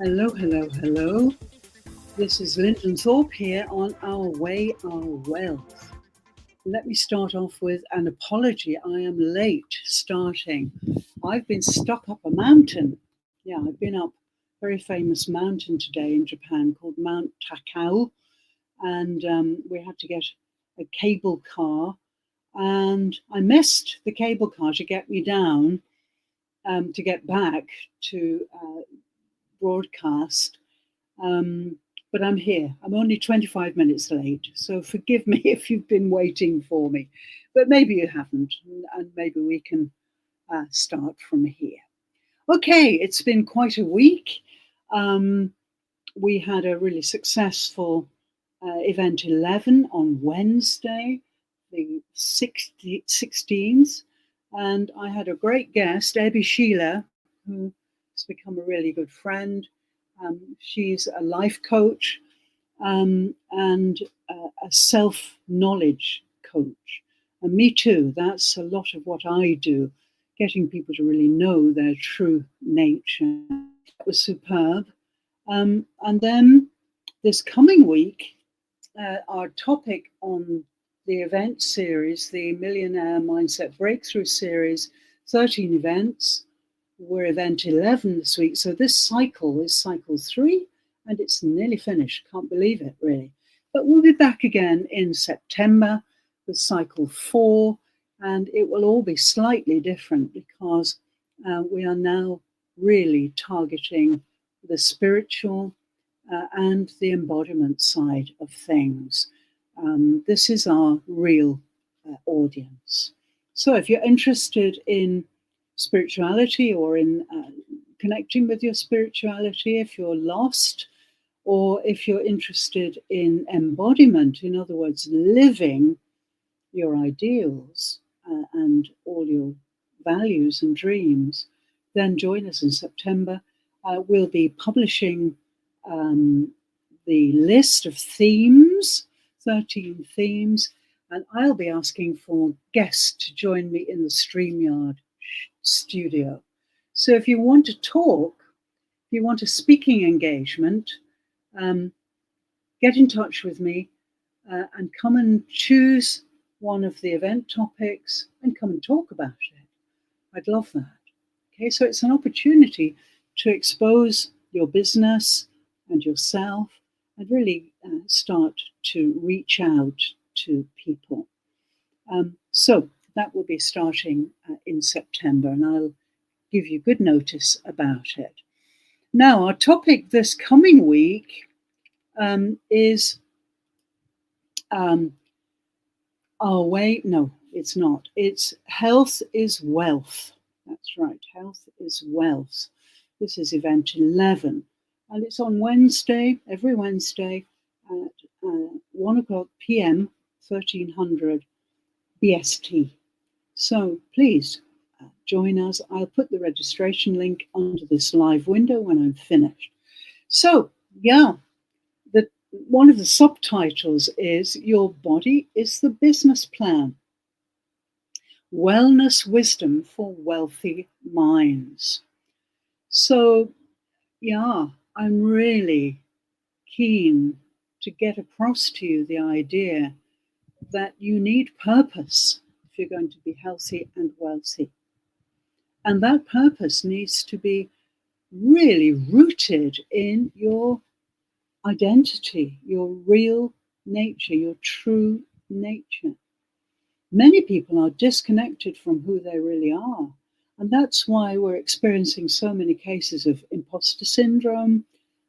Hello, hello, hello. This is Lyndon Thorpe here on Our Way, Our Wealth. Let me start off with an apology. I am late starting. I've been stuck up a mountain. Yeah, I've been up a very famous mountain today in Japan called Mount Takao. And we had to get a cable car. And I missed the cable car to get me down to get back to broadcast. But I'm here. I'm only 25 minutes late, so forgive me if you've been waiting for me. But maybe you haven't, and maybe we can start from here. Okay, it's been quite a week. We had a really successful event 11 on Wednesday, the 16th, and I had a great guest, Debbie Sheila, who has become a really good friend. She's a life coach and a self-knowledge coach. And me too, that's a lot of what I do, getting people to really know their true nature. That was superb. And then this coming week, our topic on the event series, the Millionaire Mindset Breakthrough Series, 13 events. We're event 11 this week. So this cycle is cycle 3 and it's nearly finished. Can't believe it, really. But we'll be back again in September with cycle 4, and it will all be slightly different because we are now really targeting the spiritual and the embodiment side of things. This is our real audience. So if you're interested in spirituality or in connecting with your spirituality, if you're lost, or if you're interested in embodiment, in other words, living your ideals and all your values and dreams, then join us in September. We'll be publishing the list of themes, 13 themes, and I'll be asking for guests to join me in the StreamYard studio. So if you want to talk, if you want a speaking engagement, get in touch with me and come and choose one of the event topics and come and talk about it. I'd love that. Okay, so it's an opportunity to expose your business and yourself and really start to reach out to people. So that will be starting in September, and I'll give you good notice about it. Now, our topic this coming week is our way. No, it's not. It's health is wealth. That's right. Health is wealth. This is event 11, and it's on Wednesday, every Wednesday at 1 o'clock p.m., 1300 BST. So please join us. I'll put the registration link under this live window when I'm finished. So, yeah, one of the subtitles is Your Body is the Business Plan. Wellness Wisdom for Wealthy Minds. So, yeah, I'm really keen to get across to you the idea that you need purpose if you're going to be healthy and wealthy. And that purpose needs to be really rooted in your identity, your real nature, your true nature. Many people are disconnected from who they really are. And that's why we're experiencing so many cases of imposter syndrome,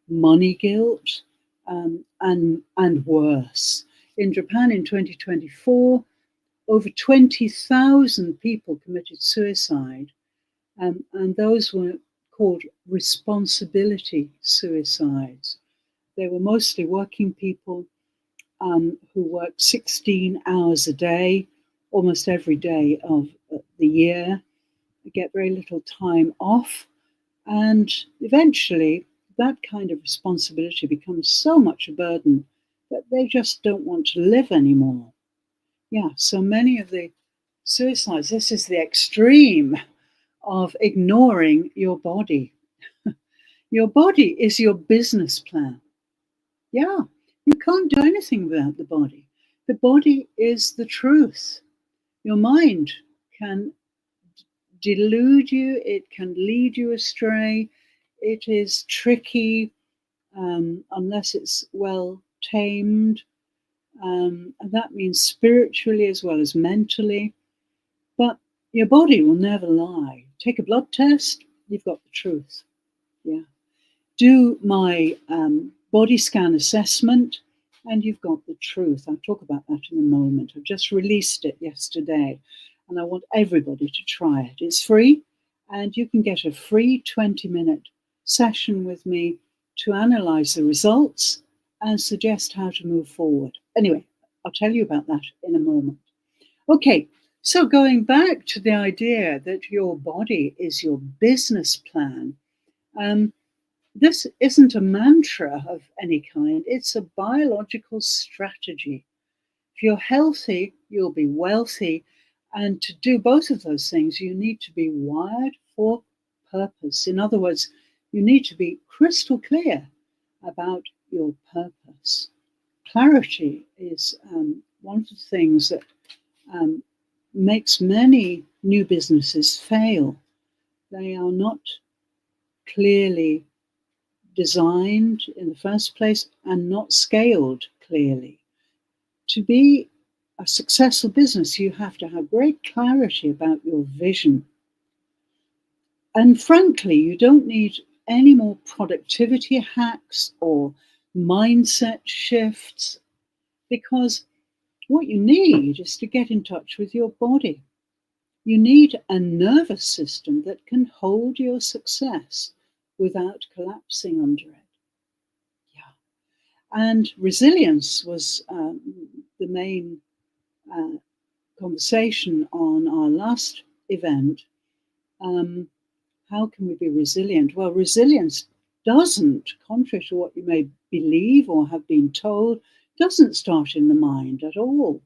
money guilt, and worse. In Japan in 2024, over 20,000 people committed suicide, and those were called responsibility suicides. They were mostly working people who work 16 hours a day, almost every day of the year, get very little time off, and eventually that kind of responsibility becomes so much a burden that they just don't want to live anymore. Yeah, so many of the suicides, this is the extreme of ignoring your body. Your body is your business plan. Yeah, you can't do anything without the body. The body is the truth. Your mind can delude you, it can lead you astray. It is tricky unless it's well tamed. And that means spiritually as well as mentally. But your body will never lie. Take a blood test, you've got the truth. Yeah. Do my body scan assessment, and you've got the truth. I'll talk about that in a moment. I've just released it yesterday, and I want everybody to try it. It's free, and you can get a free 20-minute session with me to analyze the results and suggest how to move forward. Anyway, I'll tell you about that in a moment. Okay, so going back to the idea that your body is your business plan, this isn't a mantra of any kind, it's a biological strategy. If you're healthy, you'll be wealthy. And to do both of those things, you need to be wired for purpose. In other words, you need to be crystal clear about your purpose. Clarity is one of the things that makes many new businesses fail. They are not clearly designed in the first place and not scaled clearly. To be a successful business, you have to have great clarity about your vision. And frankly, you don't need any more productivity hacks or mindset shifts, because what you need is to get in touch with your body. You need a nervous system that can hold your success without collapsing under it. Yeah. And resilience was the main conversation on our last event. How can we be resilient? Well, resilience doesn't, contrary to what you may believe or have been told, doesn't start in the mind at all.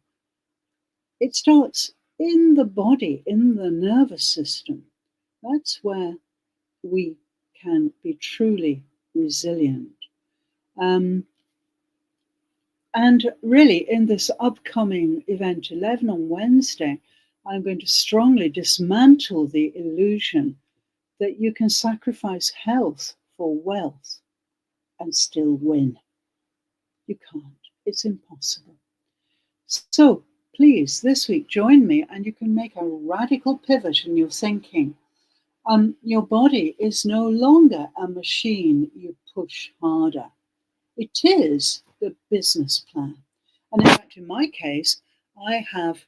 It starts in the body, in the nervous system. That's where we can be truly resilient. And really, in this upcoming event 11 on Wednesday, I'm going to strongly dismantle the illusion that you can sacrifice health for wealth and still win. You can't. It's impossible. So please, this week, join me and you can make a radical pivot in your thinking. Your body is no longer a machine you push harder. It is the business plan. And in fact, in my case, I have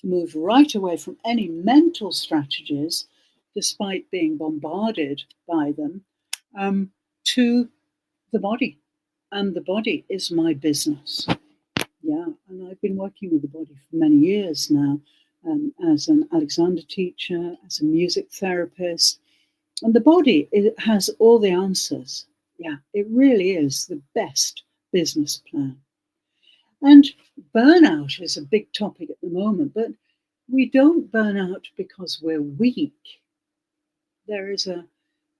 moved right away from any mental strategies, despite being bombarded by them, to the body. And the body is my business. Yeah, and I've been working with the body for many years now, as an Alexander teacher, as a music therapist. And the body, it has all the answers. Yeah, it really is the best business plan. And burnout is a big topic at the moment, but we don't burn out because we're weak. There is a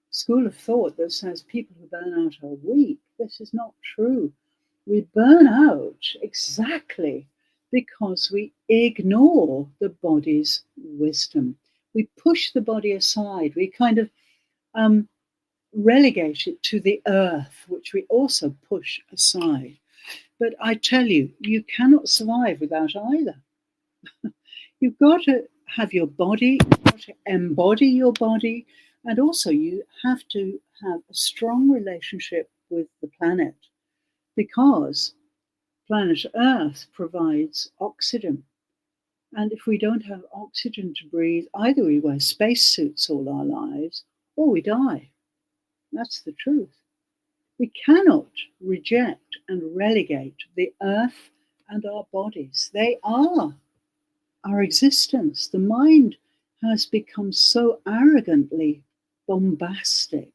school of thought that says people who burn out are weak. This is not true. We burn out exactly because we ignore the body's wisdom. We push the body aside. We kind of relegate it to the earth, which we also push aside. But I tell you, you cannot survive without either. You've got to have your body, you've got to embody your body, and also you have to have a strong relationship with the planet, because planet Earth provides oxygen. And if we don't have oxygen to breathe, either we wear spacesuits all our lives or we die. That's the truth. We cannot reject and relegate the earth and our bodies. They are our existence. The mind has become so arrogantly bombastic.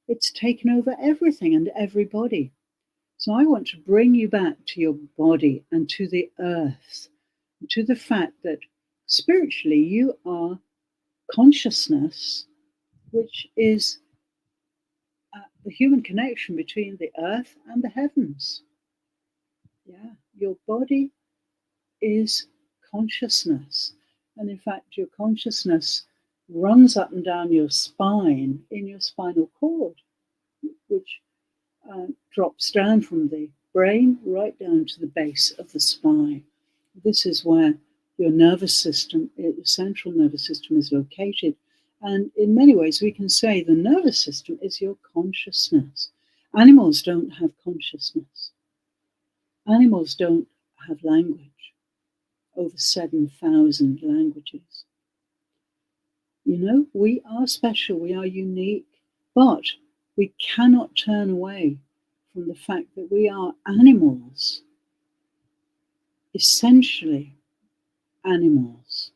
It's taken over everything and everybody. So I want to bring you back to your body and to the earth, to the fact that spiritually you are consciousness, which is the human connection between the earth and the heavens. Yeah, your body is consciousness. And in fact, your consciousness runs up and down your spine in your spinal cord, which drops down from the brain right down to the base of the spine. This is where your nervous system, your central nervous system, is located. And in many ways, we can say the nervous system is your consciousness. Animals don't have consciousness. Animals don't have language. Over 7,000 languages. You know, we are special, we are unique, but we cannot turn away from the fact that we are animals, essentially animals.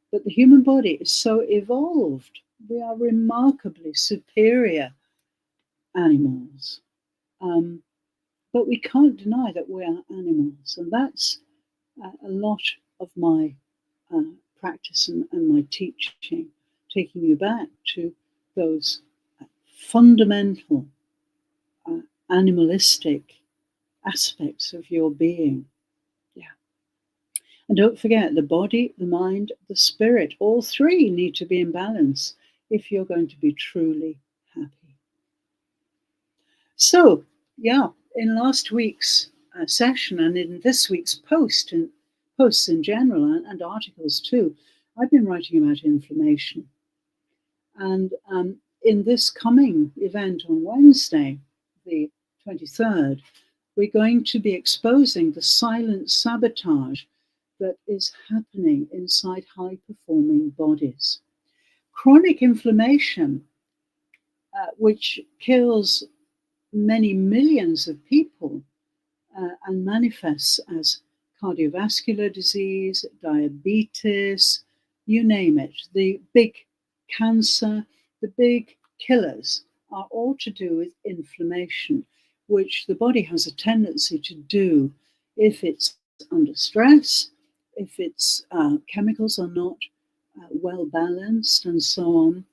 But the human body is so evolved. We are remarkably superior animals. But we can't deny that we are animals. And that's a lot of my practice and my teaching, taking you back to those fundamental animalistic aspects of your being. Yeah. And don't forget, the body, the mind, the spirit, all three need to be in balance if you're going to be truly happy. So, yeah, in last week's session and in this week's posts in general and articles too, I've been writing about inflammation. And in this coming event on Wednesday, the 23rd, we're going to be exposing the silent sabotage that is happening inside high-performing bodies. Chronic inflammation, which kills many millions of people and manifests as cardiovascular disease, diabetes, you name it. The big cancer, the big killers are all to do with inflammation, which the body has a tendency to do if it's under stress, if its chemicals are not well balanced and so on.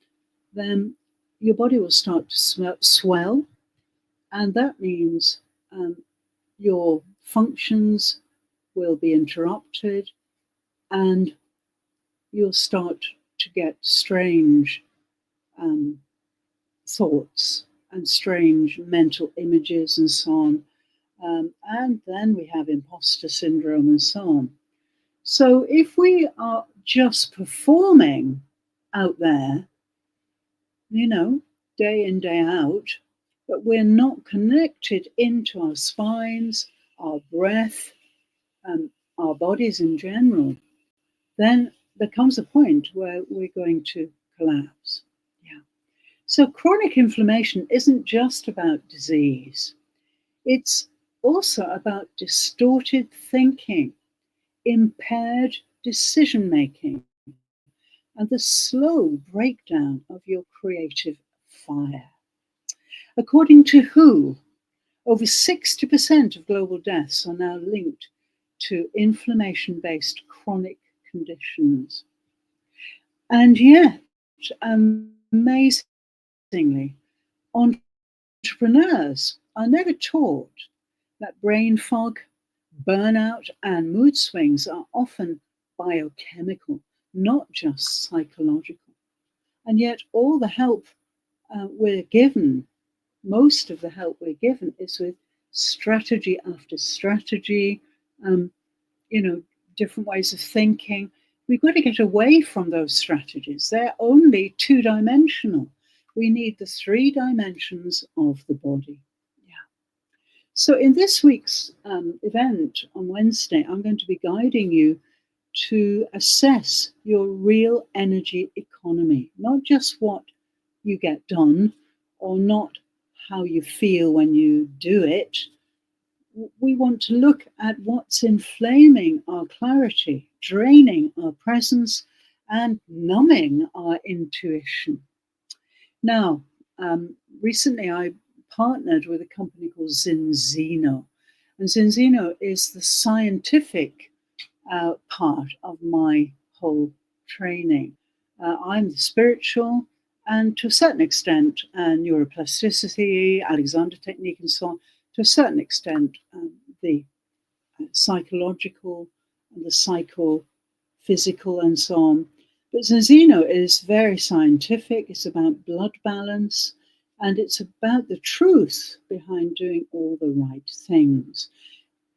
Then your body will start to swell, and that means your functions will be interrupted, and you'll start to get strange thoughts and strange mental images and so on. And then we have imposter syndrome and so on. So if we are just performing out there, you know, day in, day out, but we're not connected into our spines, our breath, our bodies in general, then there comes a point where we're going to collapse. Yeah. So chronic inflammation isn't just about disease. It's also about distorted thinking, impaired decision-making, and the slow breakdown of your creative fire. According to WHO, over 60% of global deaths are now linked to inflammation-based chronic conditions. And yet, amazingly, entrepreneurs are never taught that brain fog, burnout, and mood swings are often biochemical, not just psychological. And yet all the help we're given, most of the help we're given is with strategy after strategy, um, different ways of thinking. We've got to get away from those strategies. They're only two-dimensional. We need the three dimensions of the body. Yeah. So in this week's event on Wednesday, I'm going to be guiding you to assess your real energy economy, not just what you get done or not how you feel when you do it. We want to look at what's inflaming our clarity, draining our presence, and numbing our intuition. Now, recently I partnered with a company called Zinzino, and Zinzino is the scientific part of my whole training. I'm the spiritual and to a certain extent neuroplasticity, Alexander technique and so on, to a certain extent the psychological and the psychophysical and so on. But Zinzino is very scientific. It's about blood balance and it's about the truth behind doing all the right things.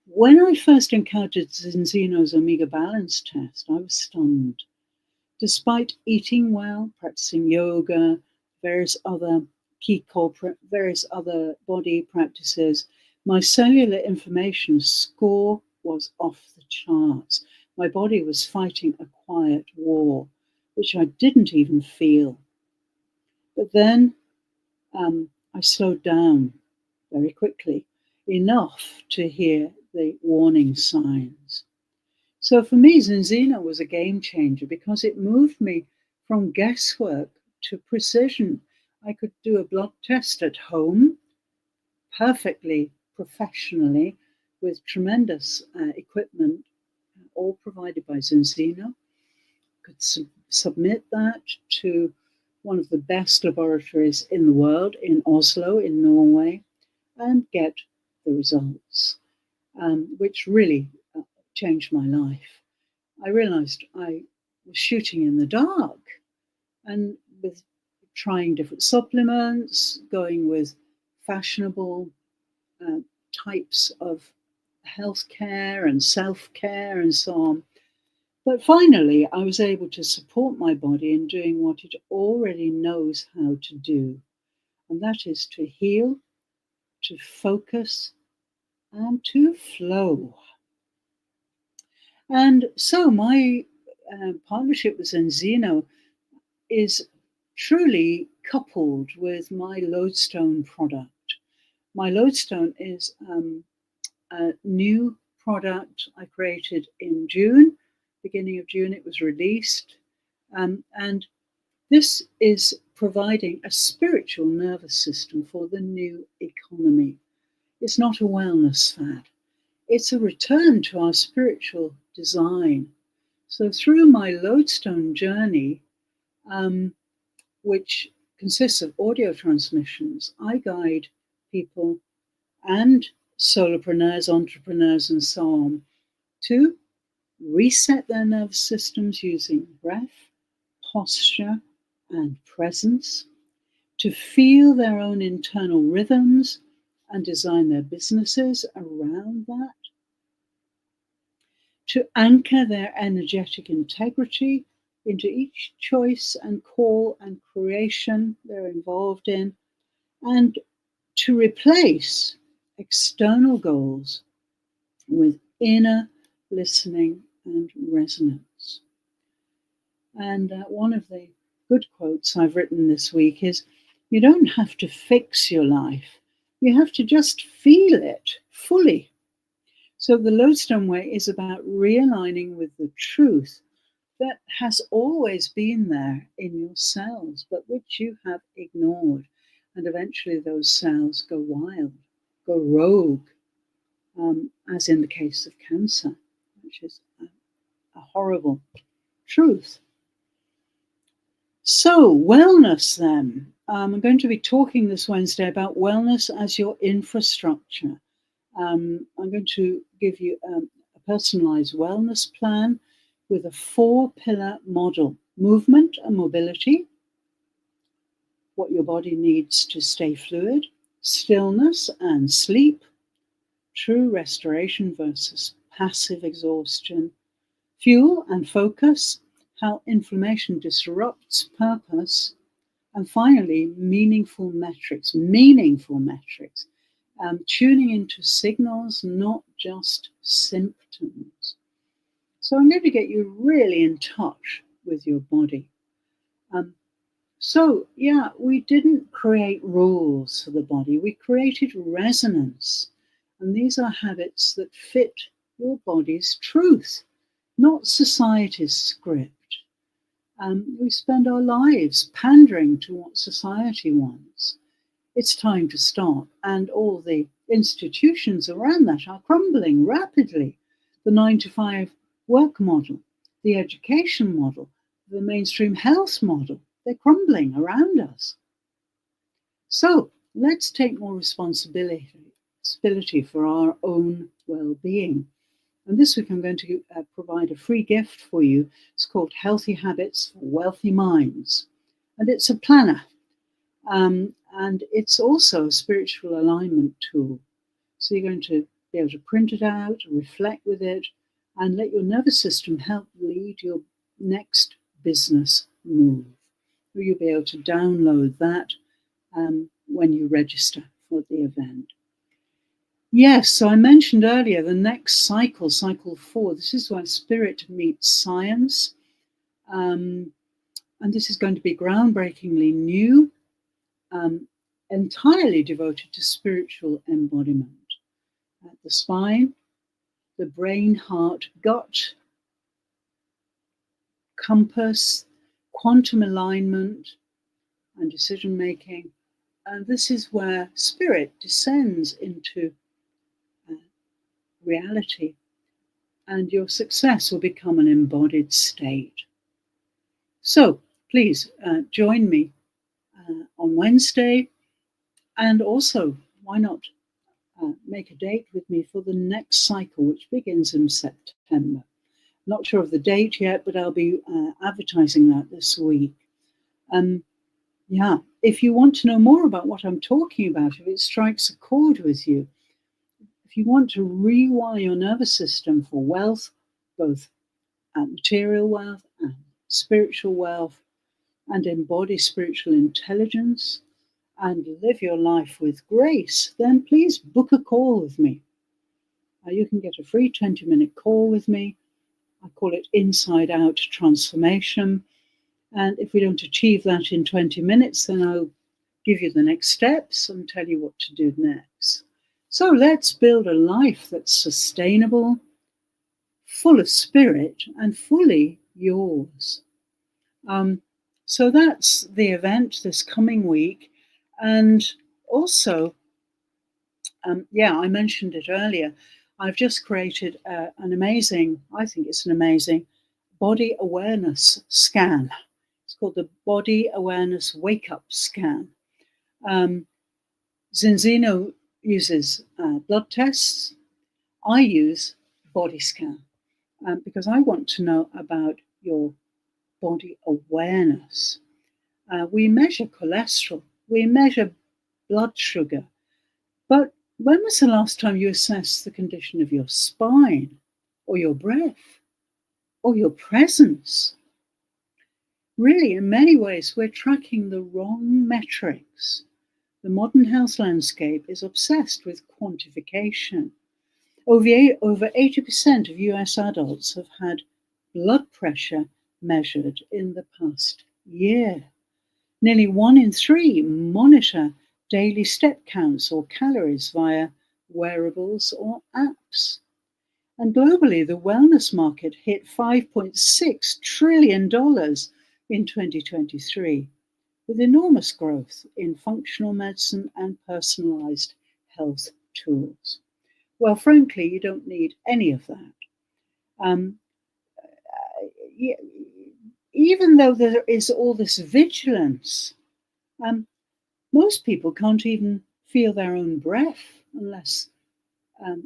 When I first encountered Zinzino's Omega Balance test, I was stunned. Despite eating well, practicing yoga, various other various other body practices, my cellular inflammation score was off the charts. My body was fighting a quiet war, which I didn't even feel. But then I slowed down very quickly, enough to hear the warning signs. So for me, Zinzino was a game changer because it moved me from guesswork to precision. I could do a blood test at home, perfectly professionally, with tremendous equipment, all provided by Zinzino. Could submit that to one of the best laboratories in the world, in Oslo, in Norway, and get the results, which really changed my life. I realized I was shooting in the dark and with trying different supplements, going with fashionable types of healthcare and self-care and so on. But finally, I was able to support my body in doing what it already knows how to do, and that is to heal, to focus, and to flow. And so my partnership with Zinzino is truly coupled with my Lodestone product. My Lodestone is a new product I created in June. Beginning of June, it was released. And this is providing a spiritual nervous system for the new economy. It's not a wellness fad. It's a return to our spiritual design. So through my Lodestone journey, which consists of audio transmissions, I guide people and solopreneurs, entrepreneurs, and so on to reset their nervous systems using breath, posture, and presence, to feel their own internal rhythms and design their businesses around that, to anchor their energetic integrity into each choice and call and creation they're involved in, and to replace external goals with inner listening and resonance. And one of the good quotes I've written this week is, you don't have to fix your life. You have to just feel it fully. So the Lodestone Way is about realigning with the truth that has always been there in your cells, but which you have ignored. And eventually those cells go wild, go rogue, as in the case of cancer, which is a horrible truth. So wellness then. I'm going to be talking this Wednesday about wellness as your infrastructure. I'm going to give you a personalized wellness plan with a 4-pillar model: movement and mobility, what your body needs to stay fluid, stillness and sleep, true restoration versus passive exhaustion, fuel and focus, how inflammation disrupts purpose, and finally, meaningful metrics, tuning into signals, not just symptoms. So I'm going to get you really in touch with your body. We didn't create rules for the body. We created resonance. And these are habits that fit your body's truth, not society's script. We spend our lives pandering to what society wants. It's time to stop, and all the institutions around that are crumbling rapidly. The 9-to-5 work model, the education model, the mainstream health model, they're crumbling around us. So let's take more responsibility for our own well-being. And this week I'm going to provide a free gift for you. It's called Healthy Habits for Wealthy Minds. And it's a planner. And it's also a spiritual alignment tool. So you're going to be able to print it out, reflect with it, and let your nervous system help lead your next business move. You'll be able to download that when you register for the event. Yes, so I mentioned earlier the next cycle 4. This is where spirit meets science. And this is going to be groundbreakingly new, entirely devoted to spiritual embodiment. The spine, the brain, heart, gut, compass, quantum alignment, and decision making. And this is where spirit descends into reality, and your success will become an embodied state. So please join me on Wednesday, and also why not make a date with me for the next cycle, which begins in September. Not sure of the date yet, but I'll be advertising that this week. If you want to know more about what I'm talking about, if it strikes a chord with you, if you want to rewire your nervous system for wealth, both material wealth and spiritual wealth, and embody spiritual intelligence, and live your life with grace, then please book a call with me. You can get a free 20-minute call with me. I call it Inside Out Transformation. And if we don't achieve that in 20 minutes, then I'll give you the next steps and tell you what to do next. So let's build a life that's sustainable, full of spirit, and fully yours. So that's the event this coming week. And also, I mentioned it earlier, I've just created an amazing body awareness scan. It's called the Body Awareness Wake Up Scan. Zinzino uses blood tests. I use body scan because I want to know about your body awareness. We measure cholesterol, we measure blood sugar, but when was the last time you assessed the condition of your spine, or your breath, or your presence? Really, in many ways, we're tracking the wrong metrics. The modern health landscape is obsessed with quantification. Over 80% of US adults have had blood pressure measured in the past year. Nearly 1 in 3 monitor daily step counts or calories via wearables or apps. And globally, the wellness market hit $5.6 trillion in 2023, with enormous growth in functional medicine and personalized health tools. Well, frankly, you don't need any of that. Even though there is all this vigilance, most people can't even feel their own breath unless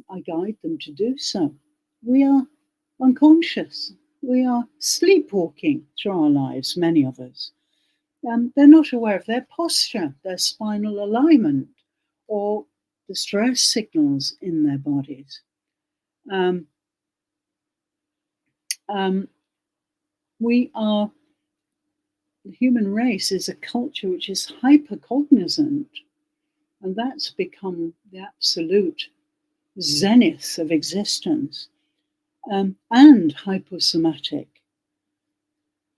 I guide them to do so. We are unconscious. We are sleepwalking through our lives, many of us. They're not aware of their posture, their spinal alignment, or the stress signals in their bodies. Um, the human race is a culture which is hypercognizant, and that's become the absolute zenith of existence, and hyposomatic.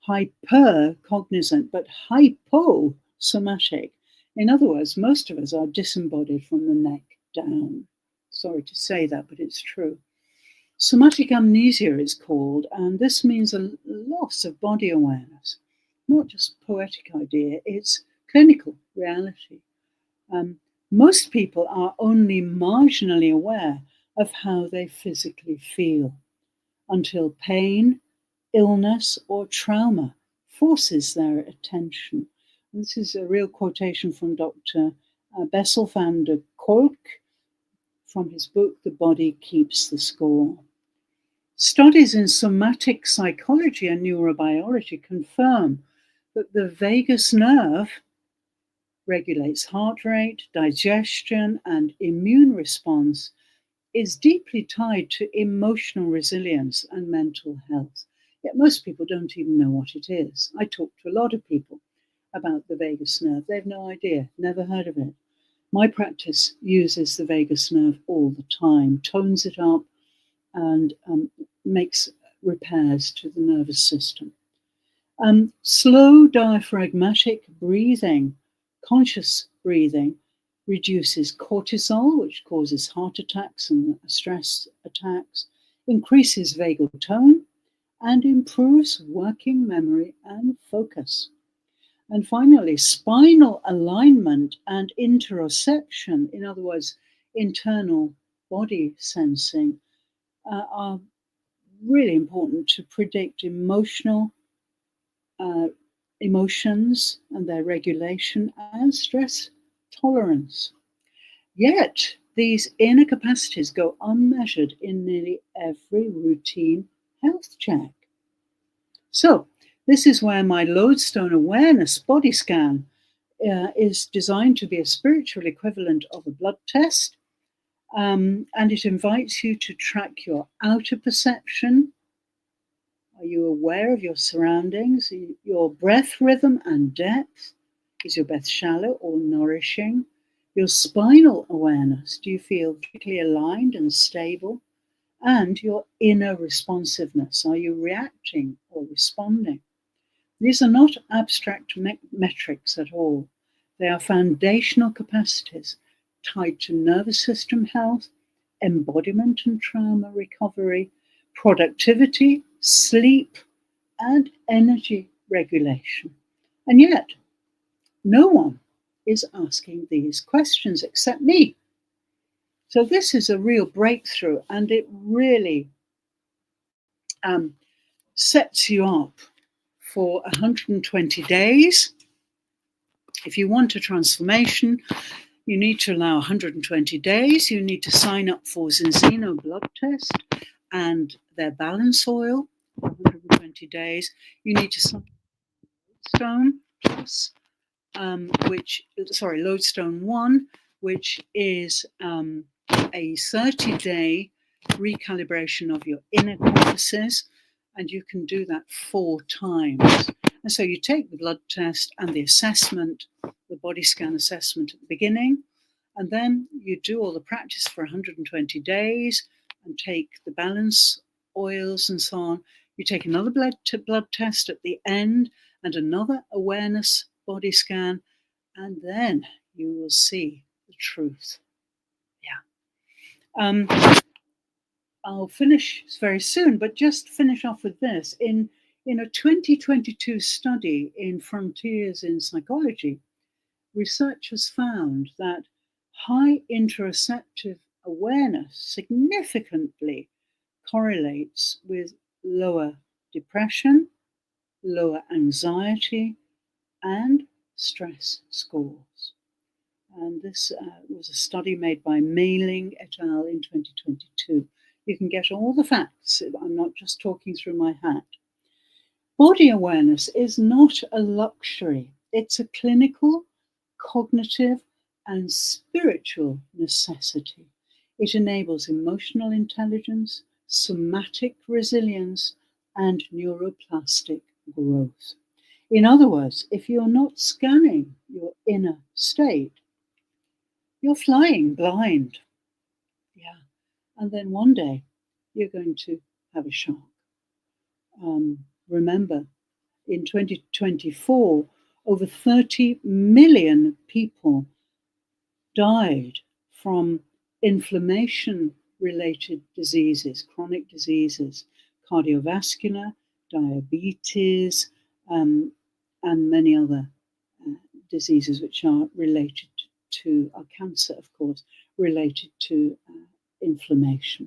Hypercognizant, but hyposomatic. In other words, most of us are disembodied from the neck down. Sorry to say that, but it's true. Somatic amnesia is called, and this means a loss of body awareness. Not just poetic idea, it's clinical reality. Most people are only marginally aware of how they physically feel until pain, illness, or trauma forces their attention. And this is a real quotation from Dr. Bessel van der Kolk from his book, The Body Keeps the Score. Studies in somatic psychology and neurobiology confirm that the vagus nerve regulates heart rate, digestion, and immune response, is deeply tied to emotional resilience and mental health. Yet most people don't even know what it is. I talk to a lot of people about the vagus nerve. They have no idea, never heard of it. My practice uses the vagus nerve all the time, tones it up, and makes repairs to the nervous system. Slow diaphragmatic breathing, conscious breathing, reduces cortisol, which causes heart attacks and stress attacks, increases vagal tone, and improves working memory and focus. And finally, spinal alignment and interoception, in other words, internal body sensing, are really important to predict emotions and their regulation and stress tolerance. Yet, these inner capacities go unmeasured in nearly every routine health check. So, this is where my Lodestone Awareness body scan is designed to be a spiritual equivalent of a blood test, and it invites you to track your outer perception. Are you aware of your surroundings, your breath rhythm and depth? Is your breath shallow or nourishing? Your spinal awareness, do you feel vertically aligned and stable? And your inner responsiveness, are you reacting or responding? These are not abstract metrics at all. They are foundational capacities tied to nervous system health, embodiment and trauma recovery, productivity, sleep, and energy regulation. And yet, no one is asking these questions except me. So this is a real breakthrough, and it really sets you up for 120 days. If you want a transformation, you need to allow 120 days. You need to sign up for Zinzino blood test and their balance oil for 120 days. You need to sign up for Lodestone Plus, Lodestone 1, which is a 30-day recalibration of your inner compasses, and you can do that 4 times. And so you take the blood test and the assessment, the body scan assessment at the beginning, and then you do all the practice for 120 days and take the balance oils and so on. You take another blood test at the end and another awareness body scan, and then you will see the truth. Yeah. I'll finish very soon, but just finish off with this. In a 2022 study in Frontiers in Psychology, researchers found that high interoceptive awareness significantly correlates with lower depression, lower anxiety, and stress scores. And this was a study made by Meiling et al. In 2022. You can get all the facts. I'm not just talking through my hat. Body awareness is not a luxury. It's a clinical, cognitive, and spiritual necessity. It enables emotional intelligence, somatic resilience, and neuroplastic growth. In other words, if you're not scanning your inner state, you're flying blind. Yeah. And then one day you're going to have a shock. Remember, in 2024, over 30 million people died from inflammation-related diseases, chronic diseases, cardiovascular, diabetes, and many other diseases which are related to cancer, of course, related to inflammation.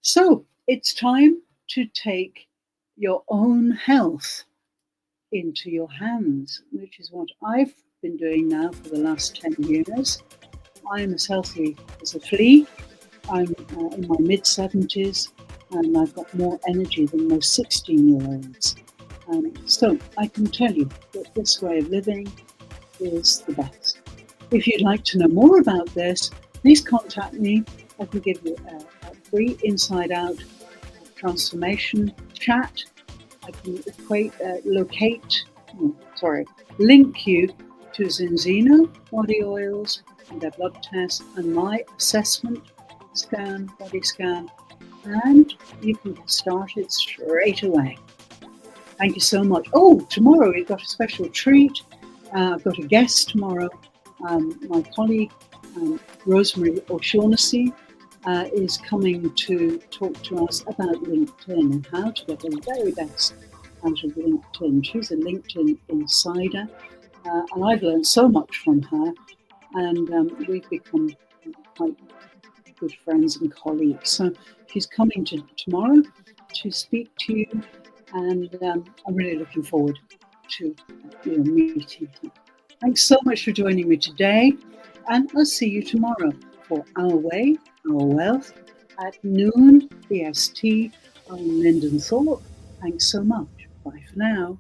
So it's time to take your own health into your hands, which is what I've been doing now for the last 10 years. I'm as healthy as a flea. I'm in my mid-70s, and I've got more energy than most 16-year-olds. So I can tell you that this way of living is the best. If you'd like to know more about this, please contact me. I can give you a free Inside Out transformation chat. I can link you to Zinzino body oils and their blood test and my assessment scan, body scan, and you can get started straight away. Thank you so much. Oh, tomorrow we've got a special treat. I've got a guest tomorrow. My colleague, Rosemary O'Shaughnessy, is coming to talk to us about LinkedIn and how to get the very best out of LinkedIn. She's a LinkedIn insider, and I've learned so much from her, and we've become quite good friends and colleagues. So she's coming tomorrow to speak to you, and I'm really looking forward to meeting her. Thanks so much for joining me today, and I'll see you tomorrow for Our Way, Our Wealth at noon BST. I'm Lyndon Thorpe. Thanks so much. Bye for now.